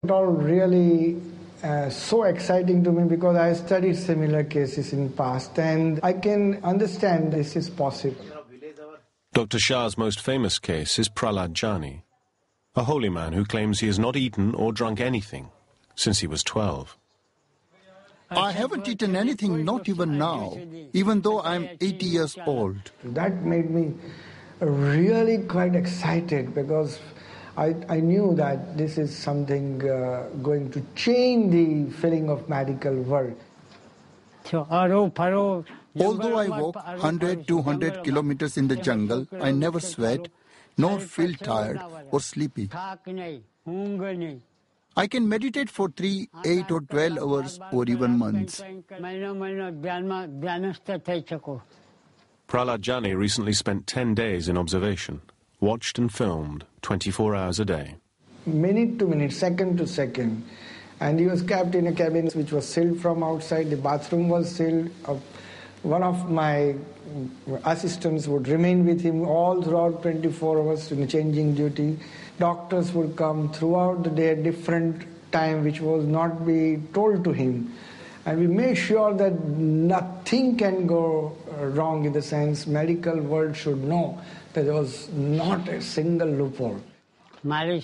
It all really so exciting to me because I studied similar cases in past and I can understand this is possible. Dr. Shah's most famous case is Palden Dorje, a holy man who claims he has not eaten or drunk anything since he was 12. I haven't eaten anything, not even now, even though I'm 80 years old. That made me really quite excited because I knew that this is something going to change the feeling of medical world. Although I walk 100, 200 kilometers in the jungle, I never sweat, nor feel tired or sleepy. I can meditate for 3, 8 or 12 hours or even months. Palden Dorje recently spent 10 days in observation, watched and filmed 24 hours a day. Minute to minute, second to second. And he was kept in a cabin which was sealed from outside. The bathroom was sealed. One of my assistants would remain with him all throughout 24 hours in changing duty. Doctors would come throughout the day at different time which was not be told to him. And we made sure that nothing can go wrong in the sense medical world should know that there was not a single loophole. They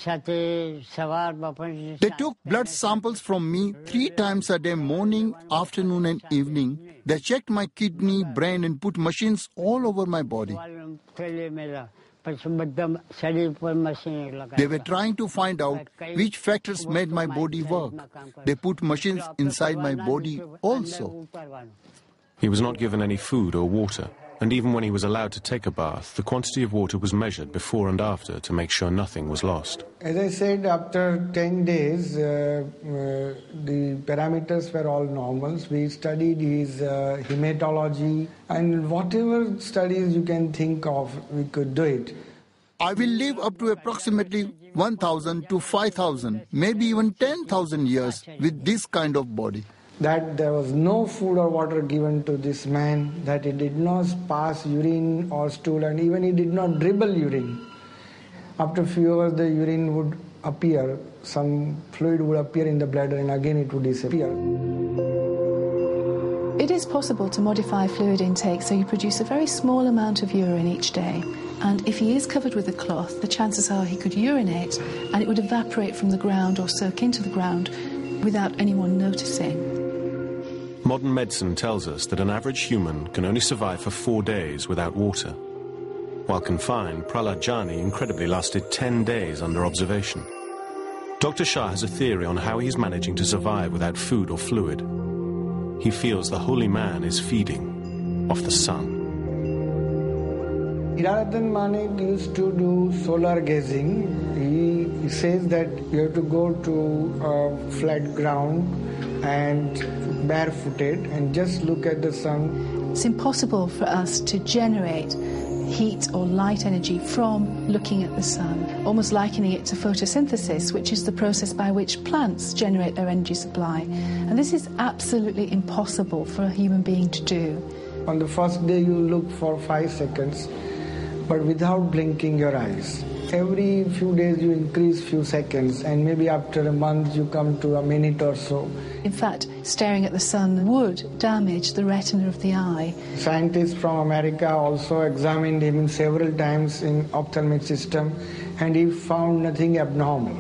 took blood samples from me 3 times a day, morning, afternoon and evening. They checked my kidney, brain and put machines all over my body. They were trying to find out which factors made my body work. They put machines inside my body also. He was not given any food or water, and even when he was allowed to take a bath, the quantity of water was measured before and after to make sure nothing was lost. As I said, after 10 days, the parameters were all normal. We studied his hematology and whatever studies you can think of, we could do it. I will live up to approximately 1,000 to 5,000, maybe even 10,000 years with this kind of body. That there was no food or water given to this man, that he did not pass urine or stool, and even he did not dribble urine. After a few hours, the urine would appear, some fluid would appear in the bladder, and again it would disappear. It is possible to modify fluid intake so you produce a very small amount of urine each day. And if he is covered with a cloth, the chances are he could urinate and it would evaporate from the ground or soak into the ground without anyone noticing. Modern medicine tells us that an average human can only survive for 4 days without water. While confined, Palden Dorje incredibly lasted 10 days under observation. Dr. Shah has a theory on how he's managing to survive without food or fluid. He feels the holy man is feeding off the sun. Hiranandhan Manik used to do solar gazing. He says that you have to go to a flat ground and barefooted and just look at the sun. It's impossible for us to generate heat or light energy from looking at the sun, almost likening it to photosynthesis, which is the process by which plants generate their energy supply. And this is absolutely impossible for a human being to do. On the first day you look for 5 seconds, but without blinking your eyes. Every few days you increase few seconds, and maybe after a month you come to a minute or so. In fact, staring at the sun would damage the retina of the eye. Scientists from America also examined him several times in ophthalmic system, and he found nothing abnormal.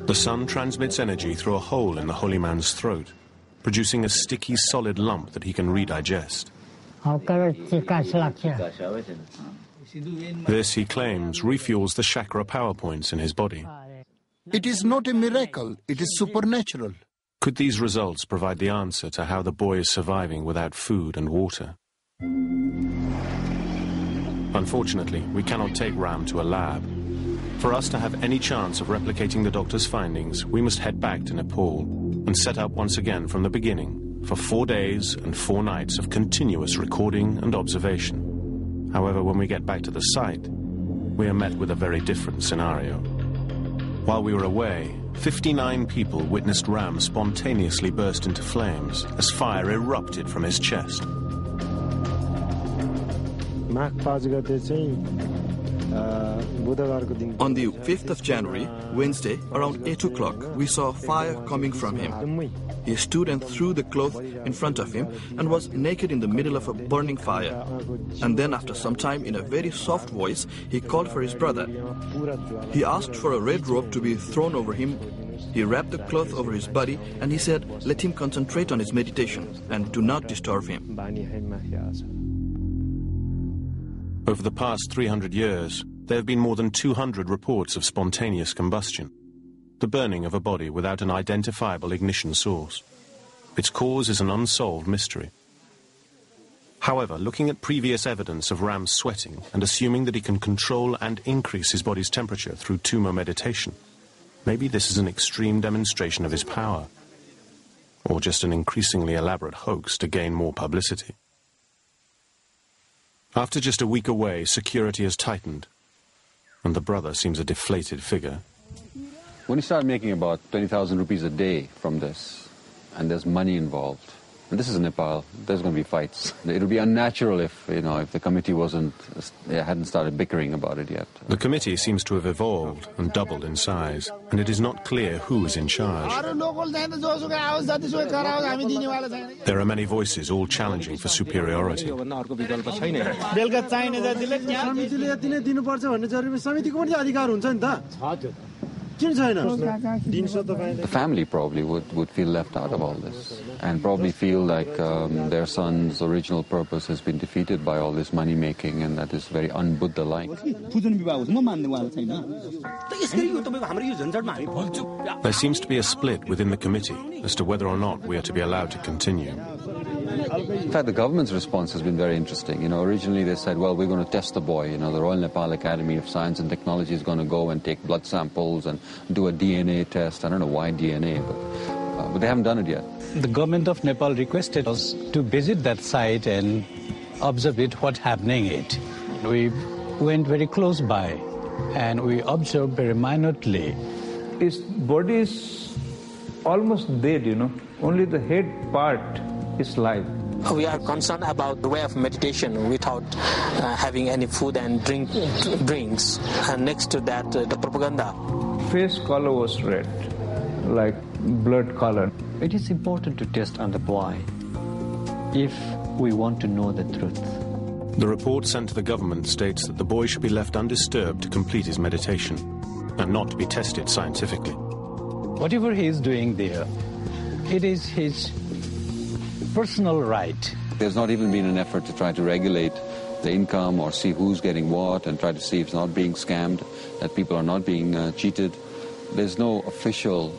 The sun transmits energy through a hole in the holy man's throat, producing a sticky, solid lump that he can redigest. This, he claims, refuels the chakra power points in his body. It is not a miracle, it is supernatural. Could these results provide the answer to how the boy is surviving without food and water? Unfortunately, we cannot take Ram to a lab. For us to have any chance of replicating the doctor's findings, we must head back to Nepal and set up once again from the beginning for 4 days and 4 nights of continuous recording and observation. However, when we get back to the site, we are met with a very different scenario. While we were away, 59 people witnessed Ram spontaneously burst into flames as fire erupted from his chest. On the 5th of January, Wednesday, around 8 o'clock, we saw fire coming from him. He stood and threw the cloth in front of him and was naked in the middle of a burning fire. And then after some time, in a very soft voice, he called for his brother. He asked for a red rope to be thrown over him. He wrapped the cloth over his body and he said, let him concentrate on his meditation and do not disturb him. Over the past 300 years, there have been more than 200 reports of spontaneous combustion, the burning of a body without an identifiable ignition source. Its cause is an unsolved mystery. However, looking at previous evidence of Ram's sweating and assuming that he can control and increase his body's temperature through tummo meditation, maybe this is an extreme demonstration of his power, or just an increasingly elaborate hoax to gain more publicity. After just a week away, security has tightened, and the brother seems a deflated figure. When you start making about 20,000 rupees a day from this, and there's money involved, and this is Nepal, there's going to be fights. It would be unnatural if the committee hadn't started bickering about it yet. The committee seems to have evolved and doubled in size, and it is not clear who is in charge. There are many voices, all challenging for superiority. The family probably would feel left out of all this and probably feel like their son's original purpose has been defeated by all this money making, and that is very un-Buddha-like. There seems to be a split within the committee as to whether or not we are to be allowed to continue. In fact, the government's response has been very interesting. originally they said, well, we're going to test the boy. The Royal Nepal Academy of Science and Technology is going to go and take blood samples and do a DNA test. I don't know why DNA, but they haven't done it yet. The government of Nepal requested us to visit that site and observe what's happening it. We went very close by and we observed very minutely. His body is almost dead, Only the head part is live. We are concerned about the way of meditation without having any food and drinks. And next to that, the propaganda. Face color was red, like blood color. It is important to test on the boy if we want to know the truth. The report sent to the government states that the boy should be left undisturbed to complete his meditation and not to be tested scientifically. Whatever he is doing there, it is his personal right. There's not even been an effort to try to regulate the income or see who's getting what and try to see if it's not being scammed, that people are not being cheated. There's no official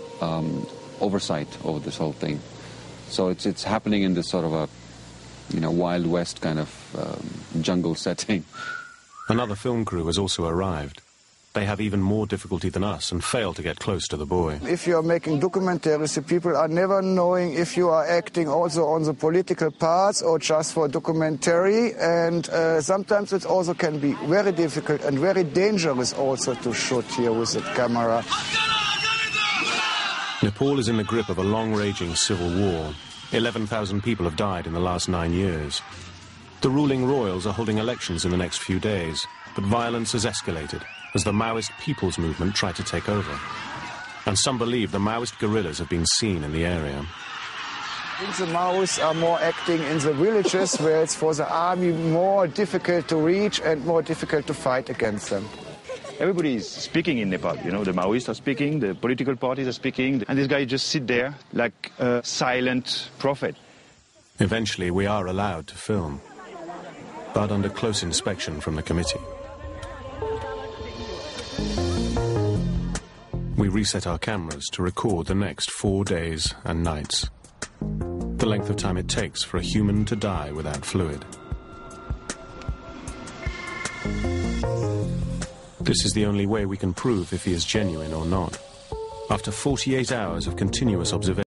oversight over this whole thing. So it's happening in this sort of a Wild West kind of jungle setting. Another film crew has also arrived. They have even more difficulty than us and fail to get close to the boy. If you are making documentaries, the people are never knowing if you are acting also on the political parts or just for documentary. And sometimes it also can be very difficult and very dangerous also to shoot here with the camera. Nepal is in the grip of a long-raging civil war. 11,000 people have died in the last 9 years. The ruling royals are holding elections in the next few days, but violence has escalated as the Maoist People's Movement try to take over. And some believe the Maoist guerrillas have been seen in the area. The Maoists are more acting in the villages where it's for the army more difficult to reach and more difficult to fight against them. Everybody is speaking in Nepal, the Maoists are speaking, the political parties are speaking, and this guy just sit there like a silent prophet. Eventually we are allowed to film, but under close inspection from the committee. We reset our cameras to record the next 4 days and nights, the length of time it takes for a human to die without fluid. This is the only way we can prove if he is genuine or not. After 48 hours of continuous observation,